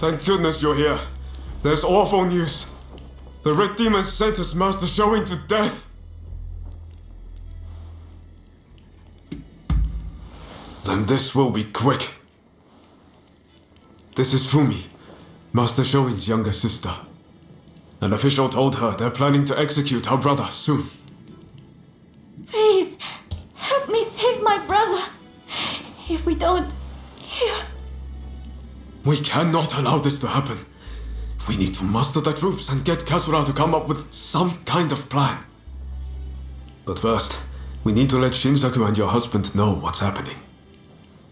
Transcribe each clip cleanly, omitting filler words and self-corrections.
Thank goodness you're here. There's awful news. The Red Demon sentenced Master Showing to death. Then this will be quick. This is Fumi, Master Showing's younger sister. An official told her they're planning to execute her brother soon. Please, help me save my brother. If we don't, he'll... We cannot allow this to happen. We need to muster the troops and get Katsura to come up with some kind of plan. But first, we need to let Shinsaku and your husband know what's happening.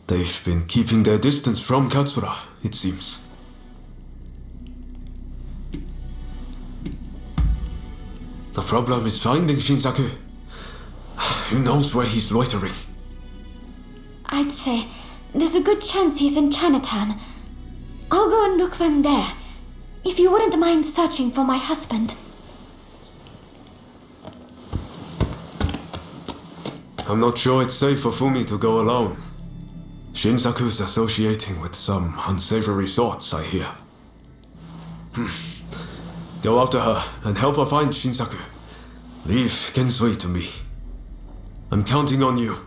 They've been keeping their distance from Katsura, it seems. The problem is finding Shinsaku. Who knows where he's loitering? I'd say there's a good chance he's in Chinatown. I'll go and look for him there, if you wouldn't mind searching for my husband. I'm not sure it's safe for Fumi to go alone. Shinsaku's associating with some unsavory sorts, I hear. Go after her and help her find Shinsaku. Leave Gensui to me. I'm counting on you.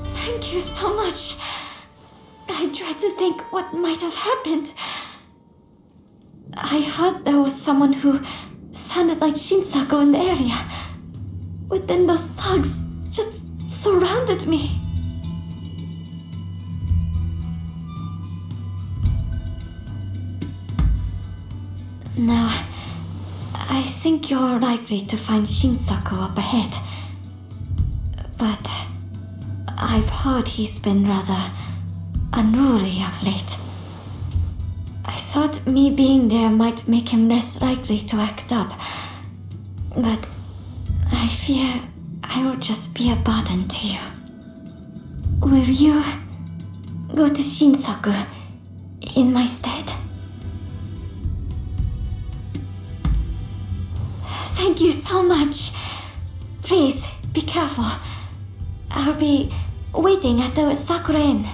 Thank you so much. I dread to think what might have happened. I heard there was someone who sounded like Shinsaku in the area. But then those thugs just surrounded me. No, I think you're likely to find Shinsaku up ahead. But I've heard he's been rather unruly of late. I thought me being there might make him less likely to act up, but I fear I will just be a burden to you. Will you go to Shinsaku in my stead? Thank you so much. Please, be careful. I'll be waiting at the Sakura Inn.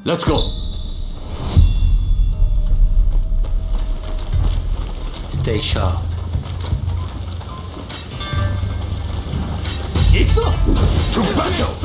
Let's go. Stay sharp. To battle!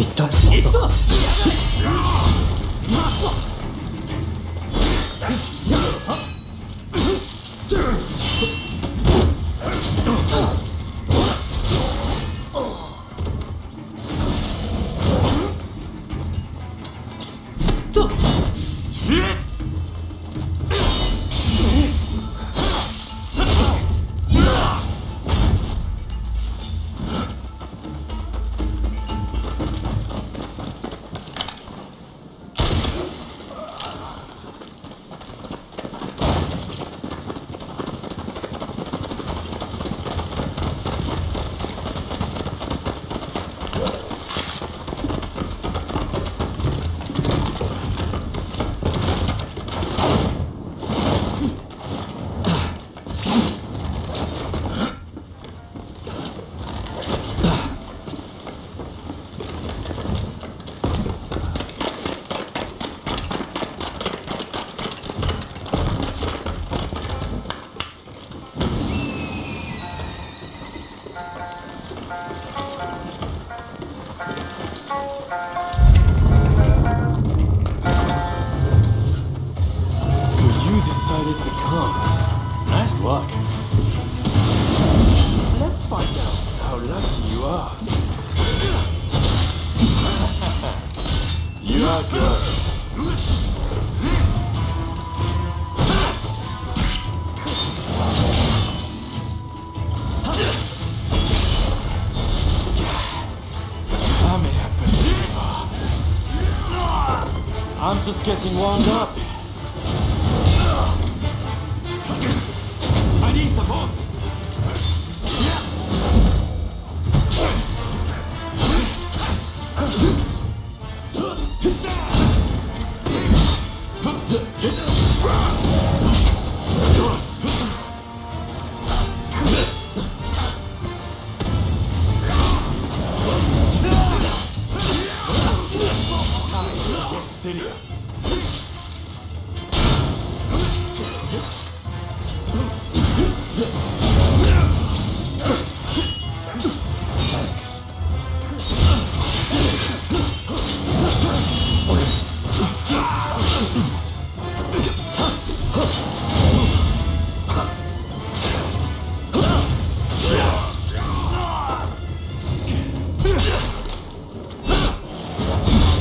一体まさか。Decided to come. Nice luck. Let's find out how lucky you are. You are good. I may have been too far. I'm just getting warmed up. I need support! Serious.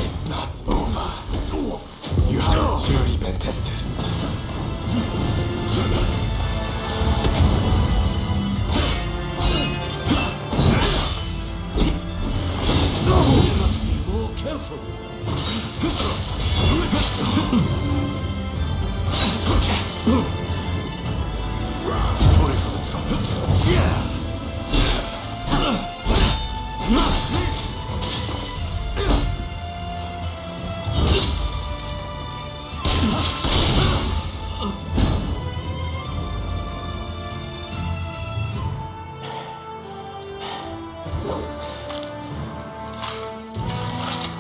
It's not over. You have truly been tested.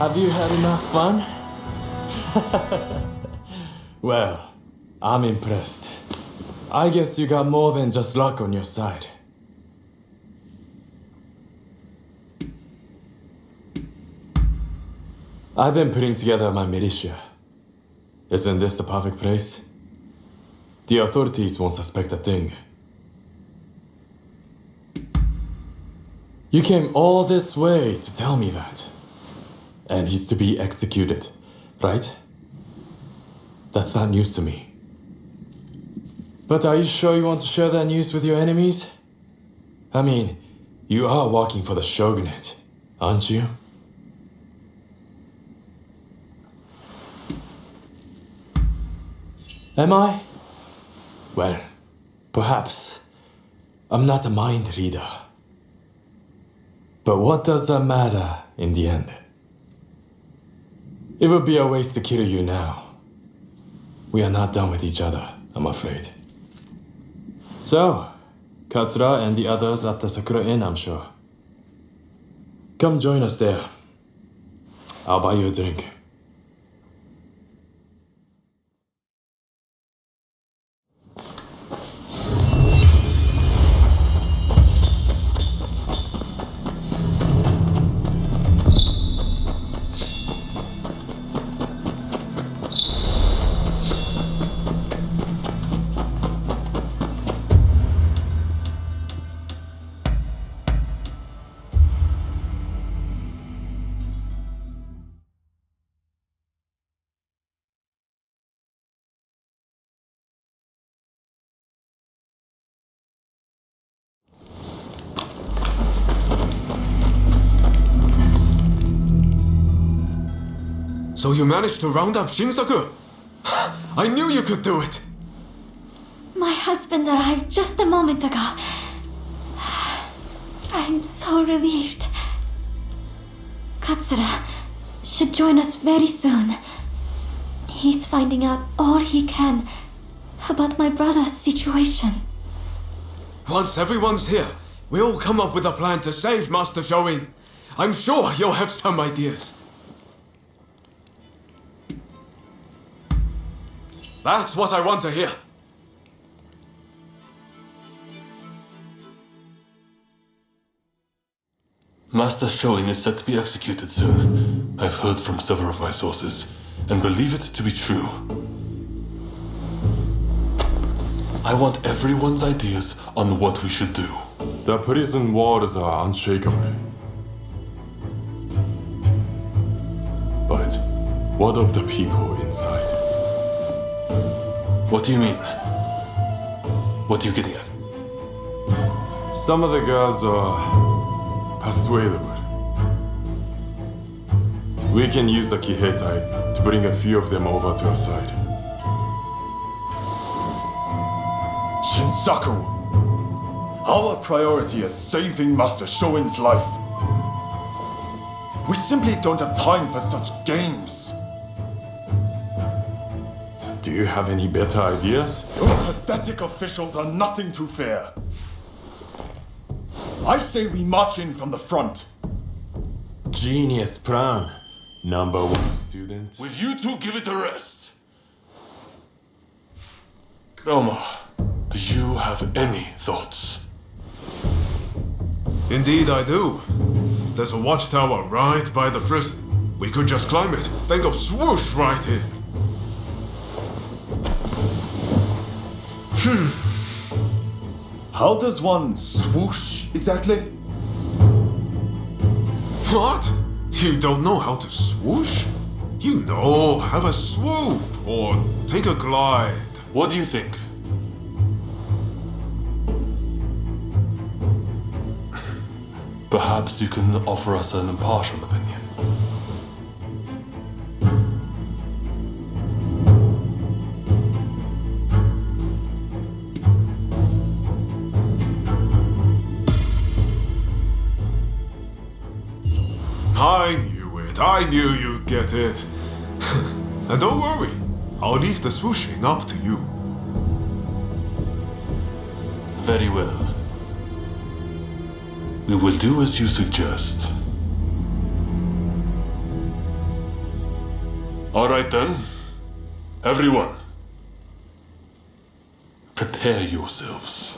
Have you had enough fun? Well, I'm impressed. I guess you got more than just luck on your side. I've been putting together my militia. Isn't this the perfect place? The authorities won't suspect a thing. You came all this way to tell me that. And he's to be executed, right? That's not news to me. But are you sure you want to share that news with your enemies? I mean, you are working for the shogunate, aren't you? Am I? Well, perhaps. I'm not a mind reader. But what does that matter in the end? It would be a waste to kill you now. We are not done with each other, I'm afraid. So, Katsura and the others at the Sakura Inn, I'm sure. Come join us there. I'll buy you a drink. So you managed to round up Shinsaku? I knew you could do it! My husband arrived just a moment ago. I'm so relieved. Katsura should join us very soon. He's finding out all he can about my brother's situation. Once everyone's here, we'll come up with a plan to save Master Shoin. I'm sure you'll have some ideas. That's what I want to hear. Master Shoin is set to be executed soon. I've heard from several of my sources, and believe it to be true. I want everyone's ideas on what we should do. The prison walls are unshakable. But what of the people inside? What do you mean? What are you getting at? Some of the girls are persuadable. We can use the Kiheitai to bring a few of them over to our side. Shinsaku! Our priority is saving Master Shoin's life. We simply don't have time for such games. Do you have any better ideas? Your pathetic officials are nothing to fear. I say we march in from the front. Genius plan, number one student. Will you two give it a rest? Elma, do you have any thoughts? Indeed I do. There's a watchtower right by the prison. We could just climb it, then go swoosh right in. How does one swoosh exactly? What? You don't know how to swoosh? You know, have a swoop or take a glide. What do you think? Perhaps you can offer us an impartial opinion. I knew it. I knew you'd get it. And don't worry, I'll leave the swooshing up to you. Very well. We will do as you suggest. Alright then. Everyone, prepare yourselves.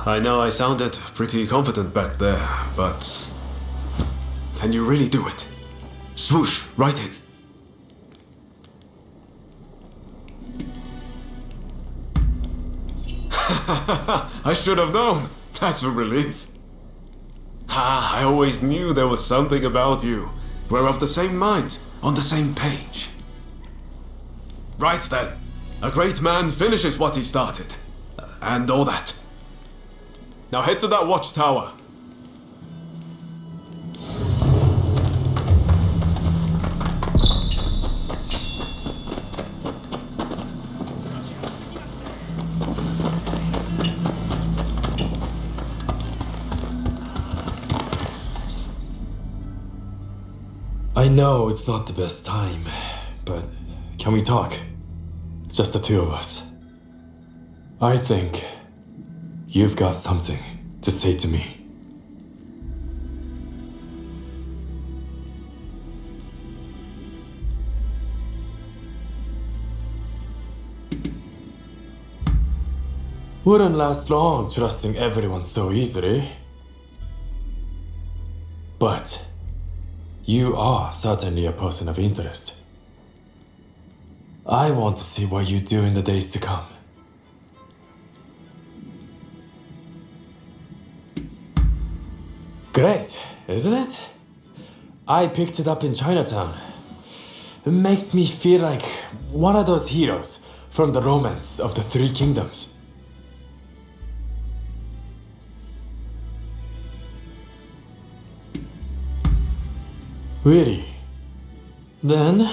I know I sounded pretty confident back there, but can you really do it? Swoosh, right in. I should have known. That's a relief. I always knew there was something about you. We're of the same mind, on the same page. Right then. A great man finishes what he started. And all that. Now head to that watchtower. I know it's not the best time, but can we talk? Just the two of us. I think you've got something to say to me. Wouldn't last long trusting everyone so easily. But you are certainly a person of interest. I want to see what you do in the days to come. Great, isn't it? I picked it up in Chinatown. It makes me feel like one of those heroes from the romance of the Three Kingdoms. Really? Then,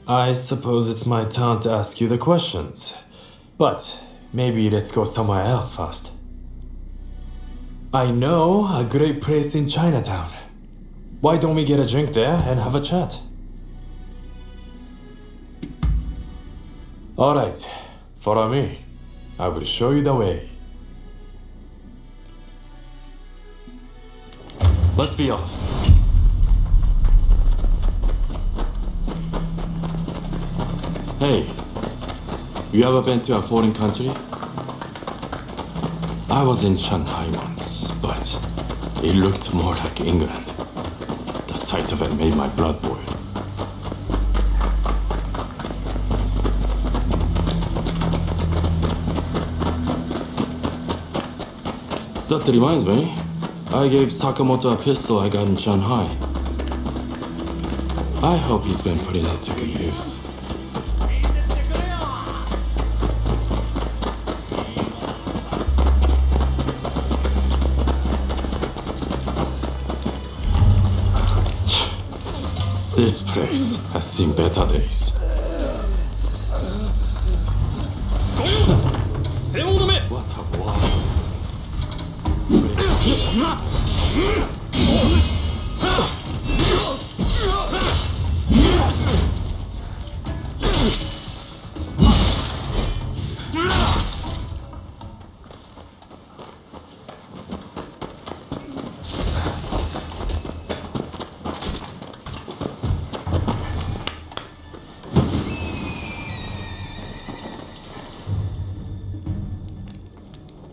I suppose it's my turn to ask you the questions. But maybe let's go somewhere else first. I know a great place in Chinatown. Why don't we get a drink there and have a chat? Alright, follow me. I will show you the way. Let's be off. Hey, you ever been to a foreign country? I was in Shanghai once, but it looked more like England. The sight of it made my blood boil. That reminds me, I gave Sakamoto a pistol I got in Shanghai. I hope he's been putting it to good use. This place has seen better days. What a wall.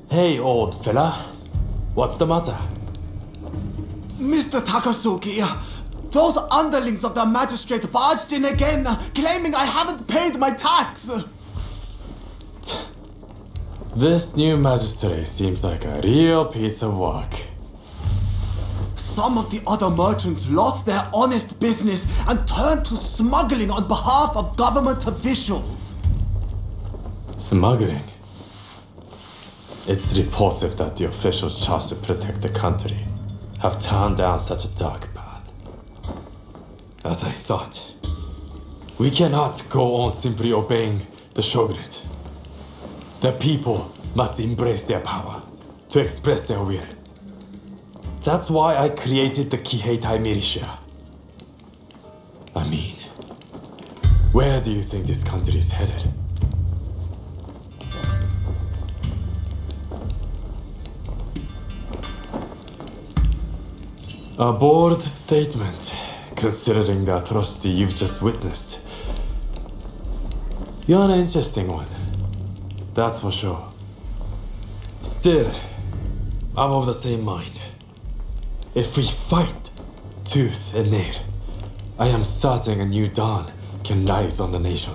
Hey, old fella. What's the matter? Mr. Takasuki, those underlings of the magistrate barged in again, claiming I haven't paid my tax. This new magistrate seems like a real piece of work. Some of the other merchants lost their honest business and turned to smuggling on behalf of government officials. Smuggling? It's repulsive that the officials charged to protect the country have turned down such a dark path. As I thought, we cannot go on simply obeying the shogunate. The people must embrace their power to express their will. That's why I created the Kiheitai militia. I mean, where do you think this country is headed? A bold statement, considering the atrocity you've just witnessed. You're an interesting one, that's for sure. Still, I'm of the same mind. If we fight tooth and nail, I am certain a new dawn can rise on the nation.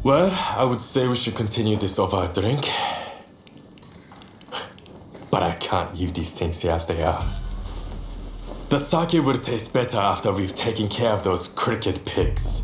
Well, I would say we should continue this over a drink. But I can't leave these things here as they are. The sake will taste better after we've taken care of those cricket pigs.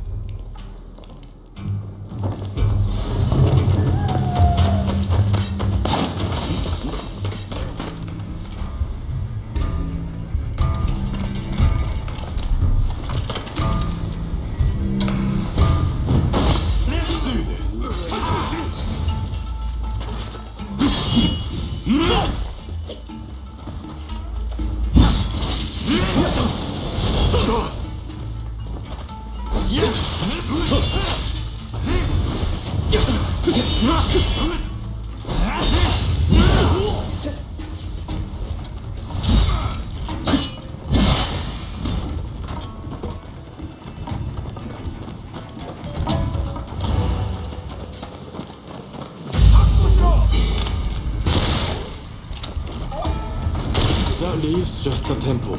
That leaves just a temple.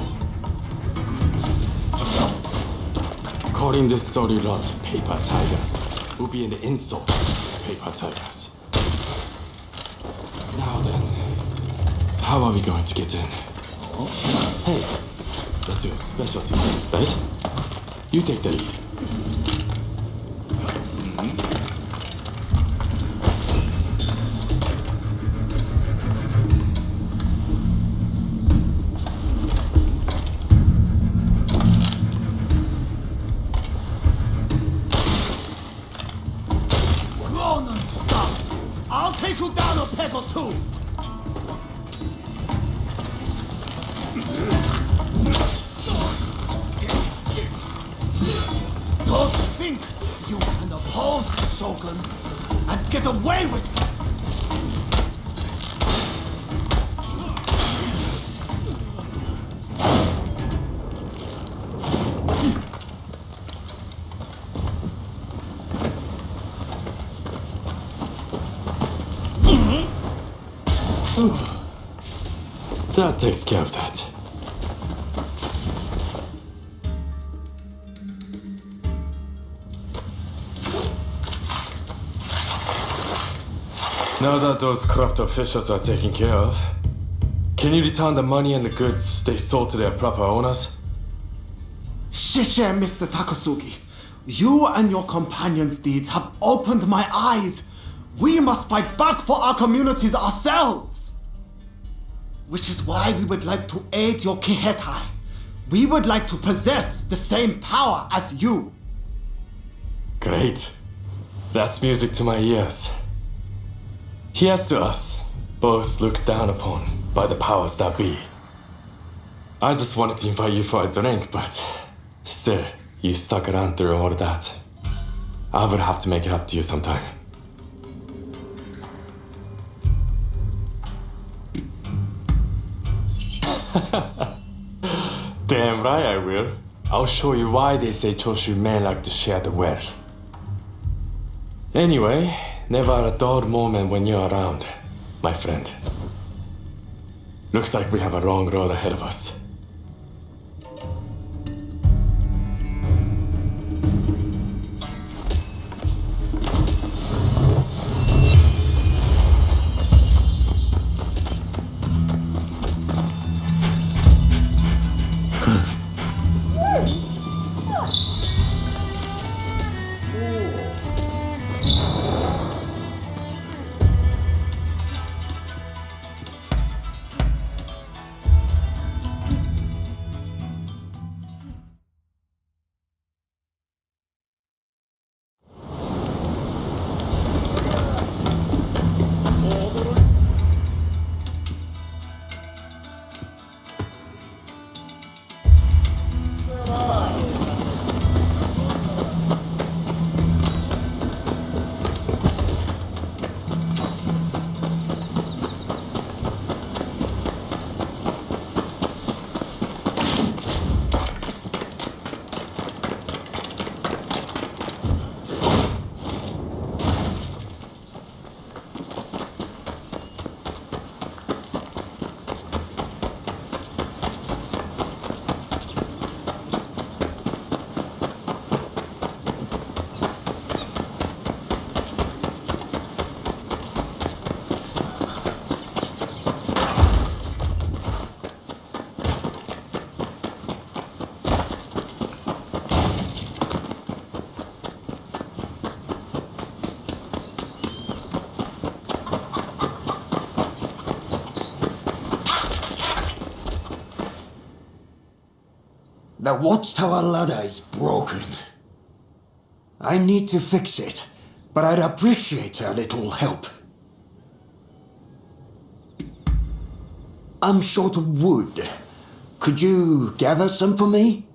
Calling this sorry lot paper tigers will be an insult to paper tigers. Now then, how are we going to get in? Hey, that's your specialty, right? You take the lead. Ronin, stop! I'll take you down a peg or two! Don't think you can oppose the Shogun and get away with it! That takes care of that. Now that those corrupt officials are taken care of, can you return the money and the goods they sold to their proper owners? Shishe, Mr. Takasugi. You and your companions' deeds have opened my eyes. We must fight back for our communities ourselves. Which is why we would like to aid your Kiheitai. We would like to possess the same power as you. Great. That's music to my ears. Here's to us, both looked down upon by the powers that be. I just wanted to invite you for a drink, but still, you stuck around through all of that. I would have to make it up to you sometime. Damn right I will. I'll show you why they say Choshu men like to share the wealth. Anyway, never a dull moment when you're around, my friend. Looks like we have a long road ahead of us. The watchtower ladder is broken. I need to fix it, but I'd appreciate a little help. I'm short of wood. Could you gather some for me?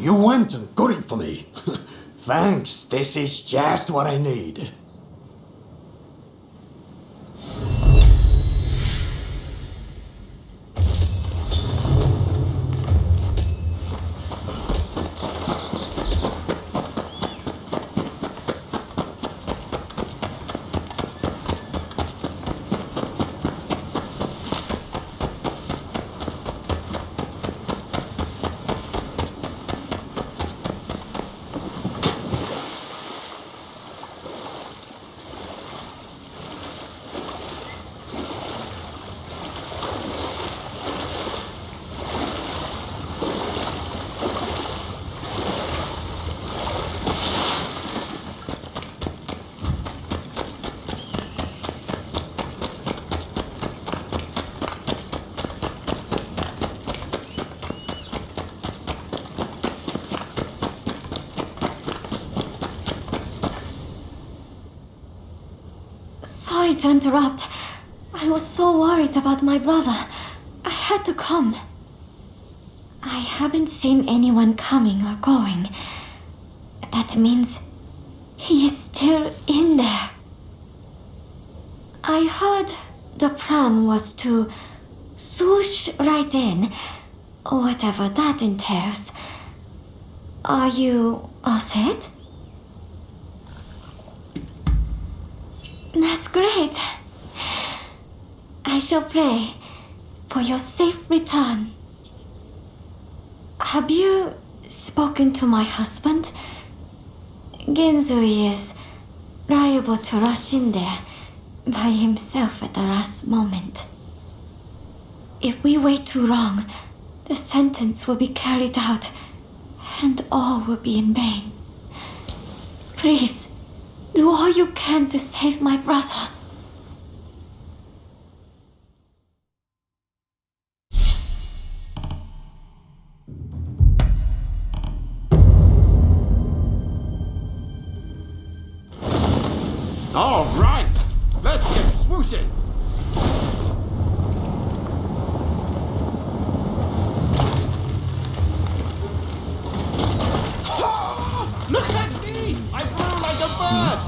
You went and got it for me. Thanks, this is just what I need. Sorry to interrupt. I was so worried about my brother. I had to come. I haven't seen anyone coming or going. That means he is still in there. I heard the plan was to swoosh right in, whatever that entails. Are you all set? That's great. I shall pray for your safe return. Have you spoken to my husband? Genzui is liable to rush in there by himself at the last moment. If we wait too long, the sentence will be carried out, and all will be in vain. Please, do all you can to save my brother. All right, let's get swooshing. Look at me! I flew like a bird!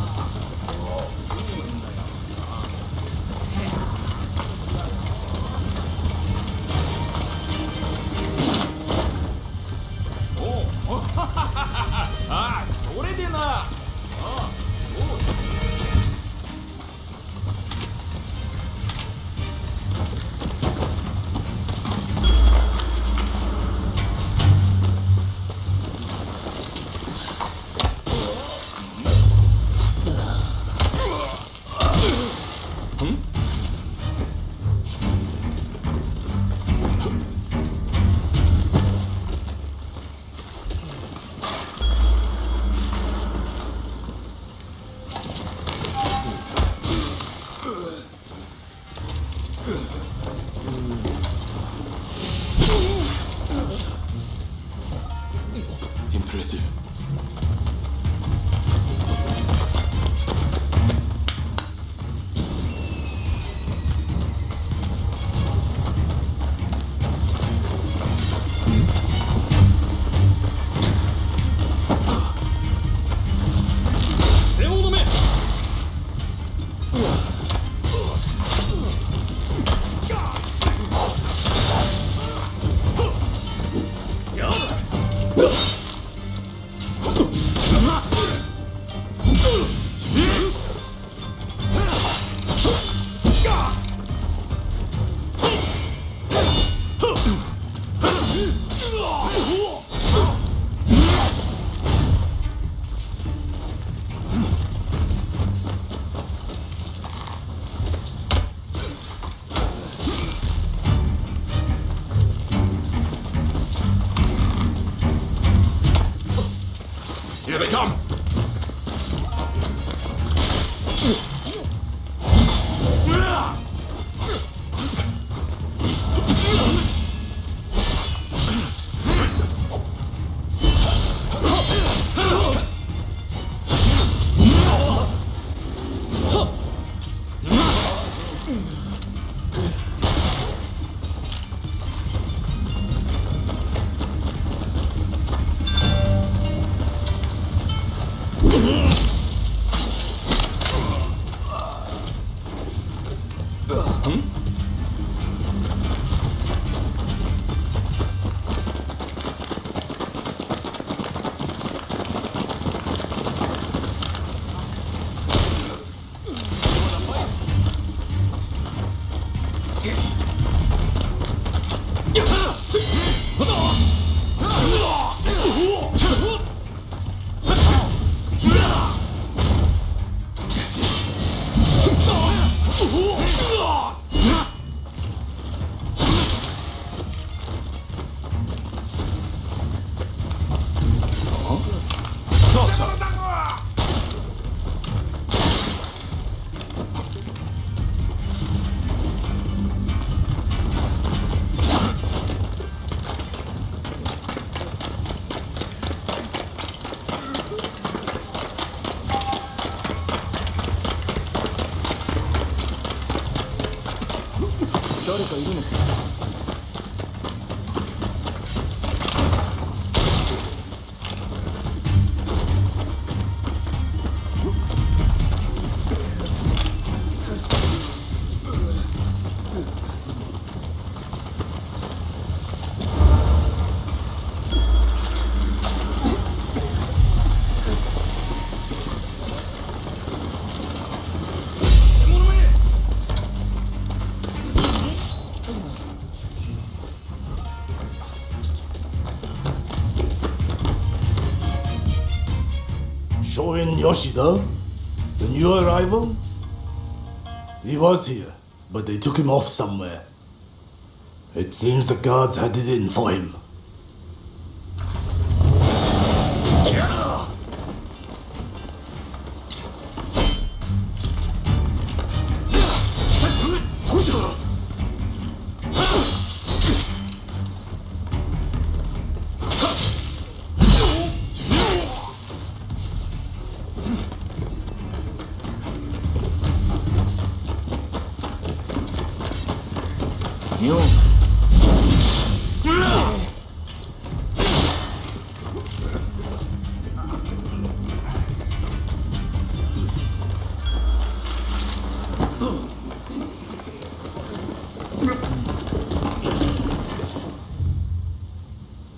crazy. Here they come! Shoin Yoshida, the new arrival? He was here, but they took him off somewhere. It seems the guards had it in for him.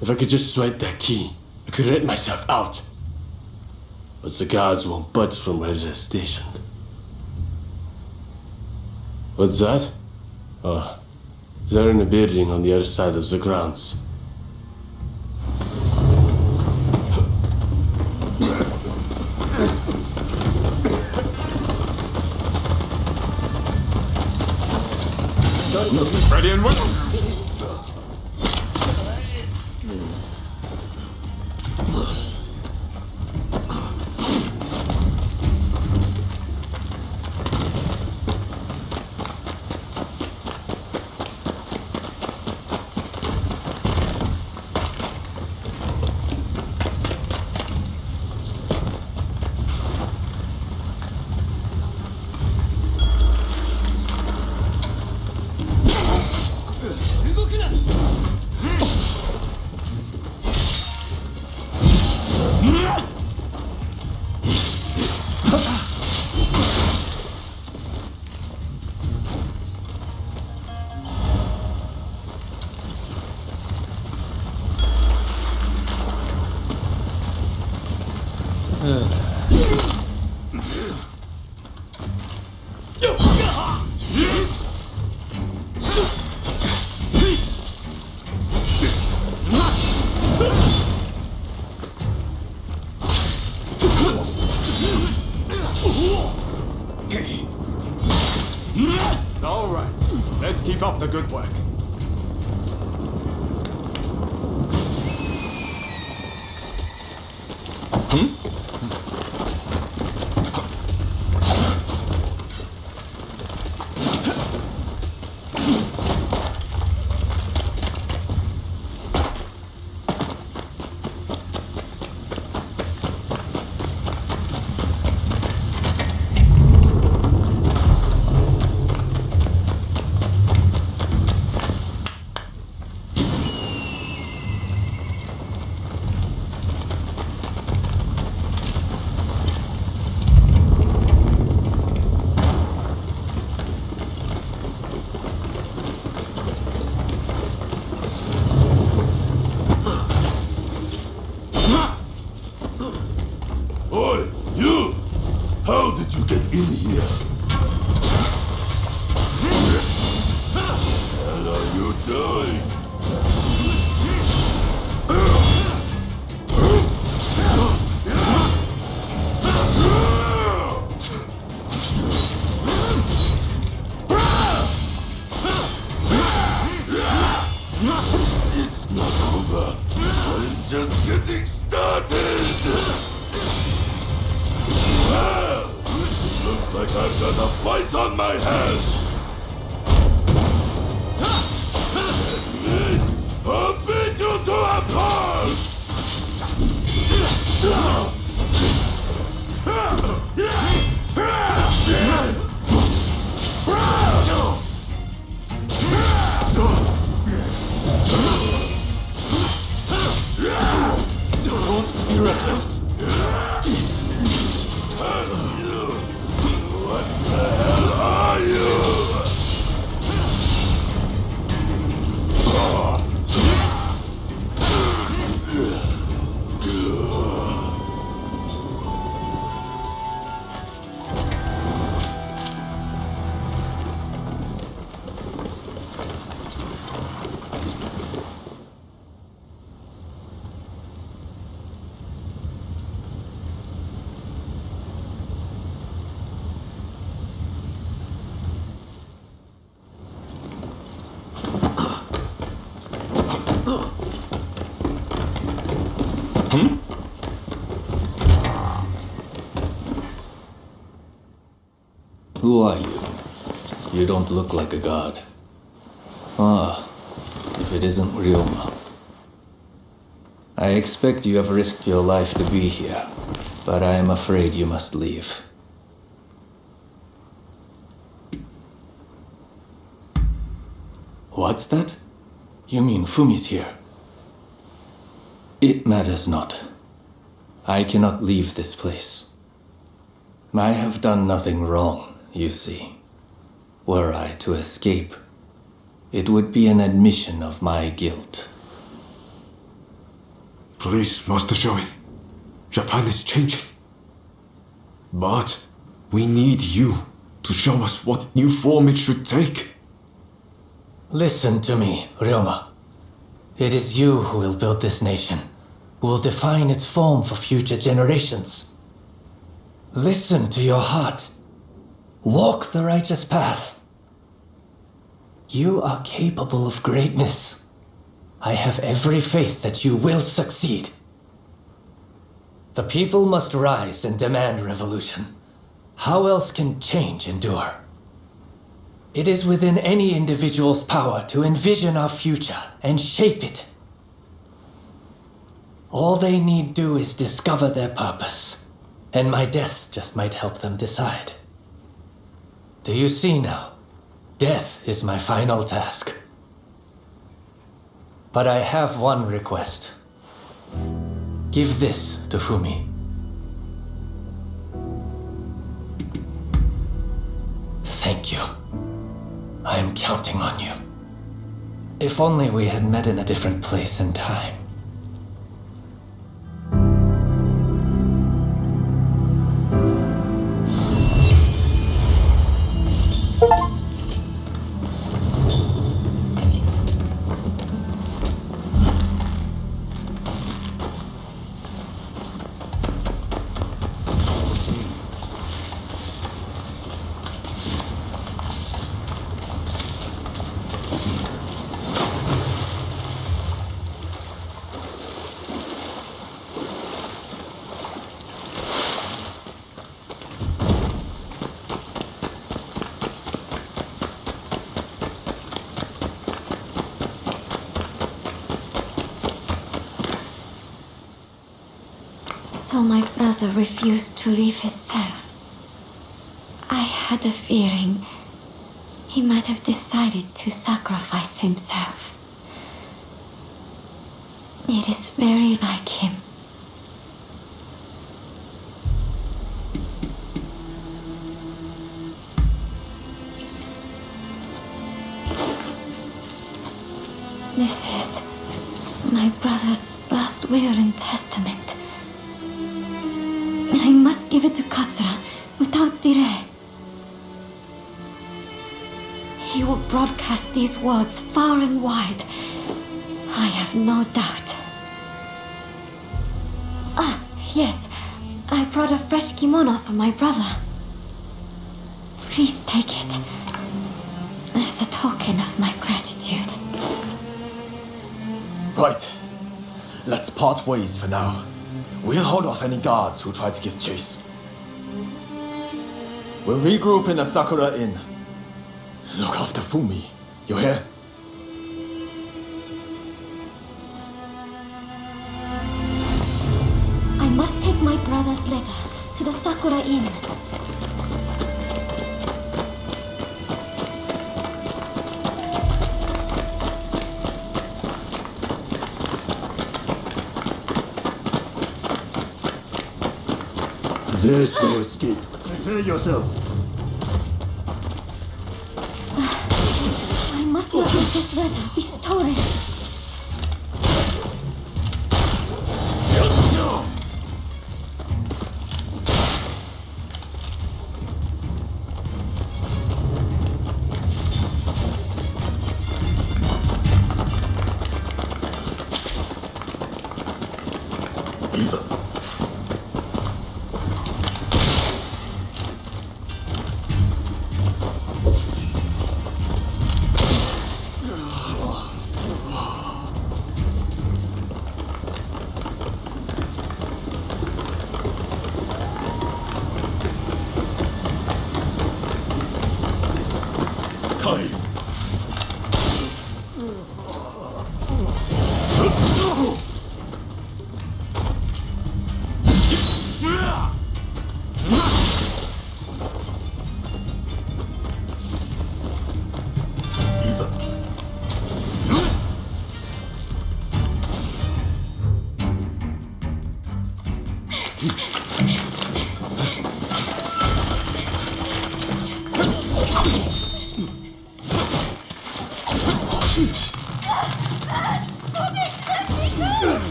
If I could just swipe that key, I could let myself out. But the guards won't budge from where they're stationed. What's that? Oh, they're in a building on the other side of the grounds. Ready and wait! All right, let's keep up the good work. Oi, you! How did you get in here? Hell are you doing? It's not over. I'm just getting started. Well, looks like I've got a fight on my hands. Admit, I'll beat you to a pulp. Don't be reckless. What the hell are you? Who are you? You don't look like a god. Ah, if it isn't Ryoma. I expect you have risked your life to be here, but I am afraid you must leave. What's that? You mean Fumi's here? It matters not. I cannot leave this place. I have done nothing wrong, you see. Were I to escape, it would be an admission of my guilt. Please, Master Shoin. Japan is changing. But we need you to show us what new form it should take. Listen to me, Ryoma. It is you who will build this nation, who will define its form for future generations. Listen to your heart. Walk the righteous path. You are capable of greatness. I have every faith that you will succeed. The people must rise and demand revolution. How else can change endure? It is within any individual's power to envision our future and shape it. All they need do is discover their purpose, and my death just might help them decide. Do you see now? Death is my final task. But I have one request. Give this to Fumi. Thank you. I am counting on you. If only we had met in a different place and time. So my brother refused to leave his cell. I had a feeling he might have decided to sacrifice himself. It is very like him. This is my brother's last will and testament. I must give it to Katsura without delay. He will broadcast these words far and wide. I have no doubt. Ah, yes. I brought a fresh kimono for my brother. Please take it as a token of my gratitude. Right. Let's part ways for now. We'll hold off any guards who try to give chase. We'll regroup in the Sakura Inn. Look after Fumi. You hear? I must take my brother's letter to the Sakura Inn. There's no escape. Prepare yourself. I must not let this letter be stolen.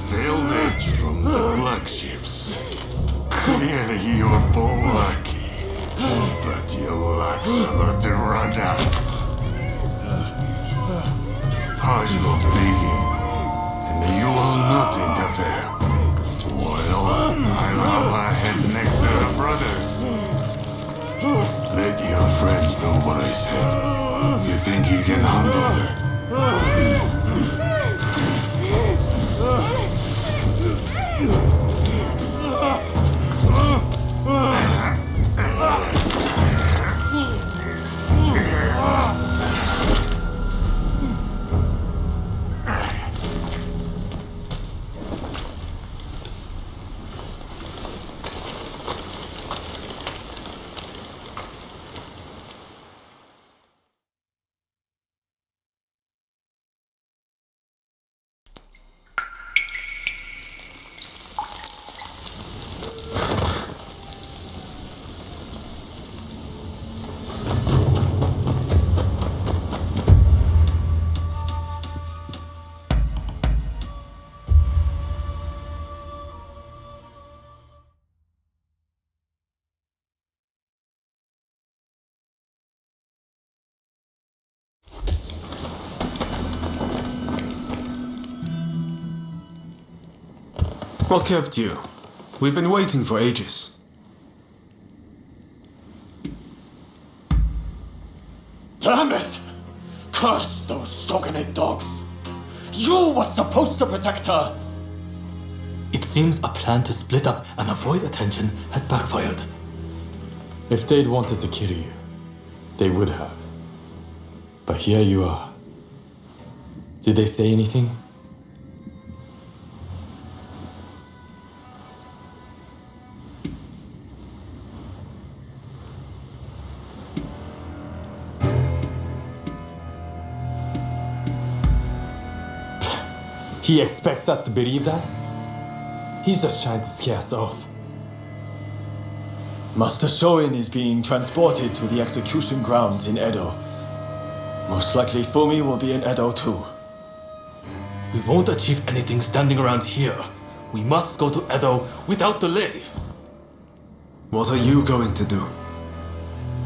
Velvet from the black ships. Clearly you're lucky, but your luck's about to run out. Pause will begin, and you will not interfere. Well, I'll have her head next to her brothers. Let your friends know what I said. You think you can handle that? What kept you? We've been waiting for ages. Damn it! Curse those Shogunate dogs! You were supposed to protect her! It seems a plan to split up and avoid attention has backfired. If they'd wanted to kill you, they would have. But here you are. Did they say anything? He expects us to believe that? He's just trying to scare us off. Master Shoin is being transported to the execution grounds in Edo. Most likely Fumi will be in Edo too. We won't achieve anything standing around here. We must go to Edo without delay. What are you going to do?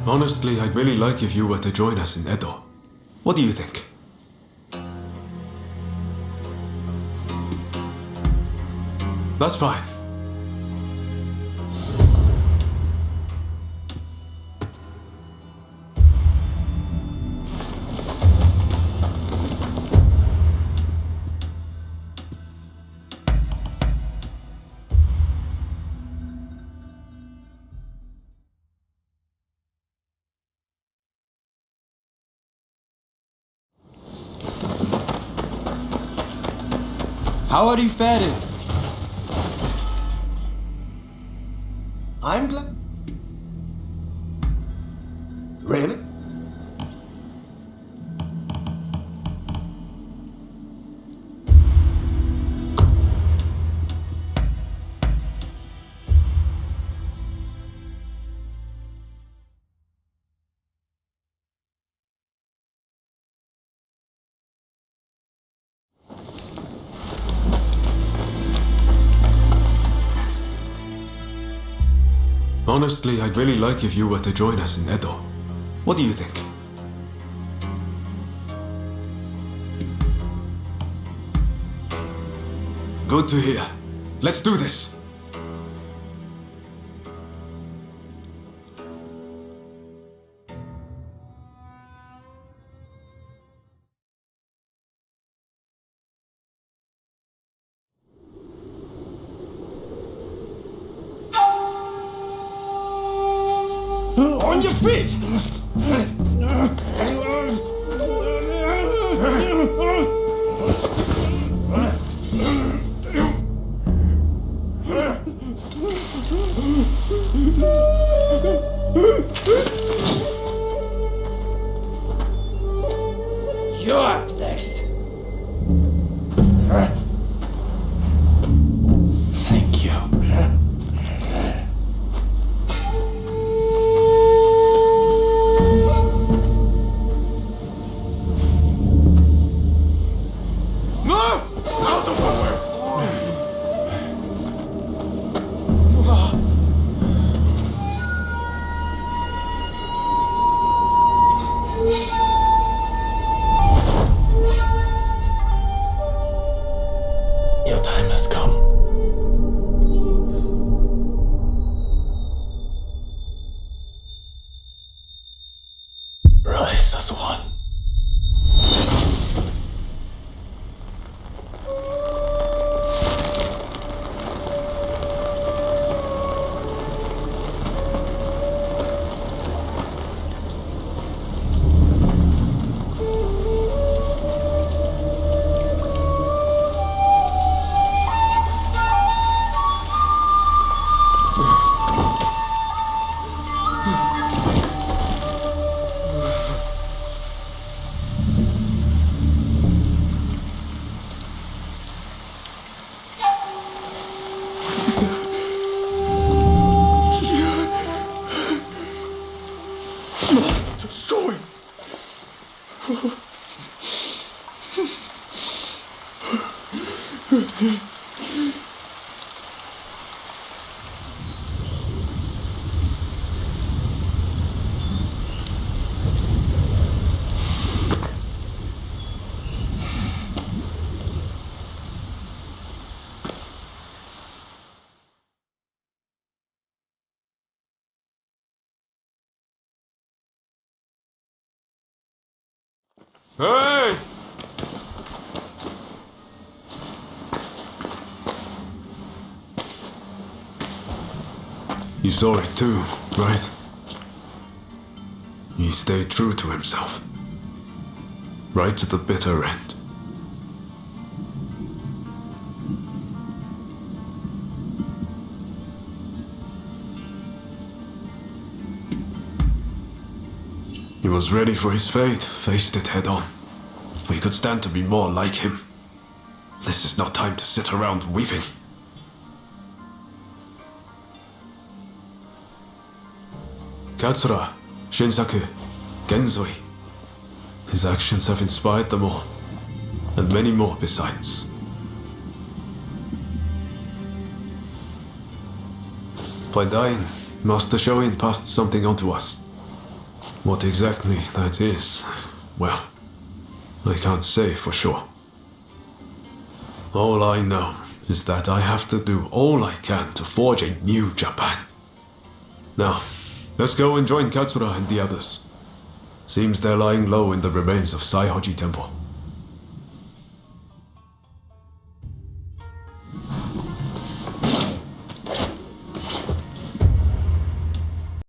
Honestly, I'd really like if you were to join us in Edo. What do you think? That's fine. How are you faring? I'm glad. Really? Honestly, I'd really like if you were to join us in Edo. What do you think? Good to hear. Let's do this. On your feet! You're up next. Thank you. Out of the way! Your time has come. Rise as one. Master Shoin! Hey! You saw it too, right? He stayed true to himself. Right to the bitter end. He was ready for his fate, faced it head on. We could stand to be more like him. This is not time to sit around weeping. Katsura, Shinsaku, Genzoi. His actions have inspired them all, and many more besides. By dying, Master Shoin passed something on to us. What exactly that is, well, I can't say for sure. All I know is that I have to do all I can to forge a new Japan. Now, let's go and join Katsura and the others. Seems they're lying low in the remains of Saihoji Temple.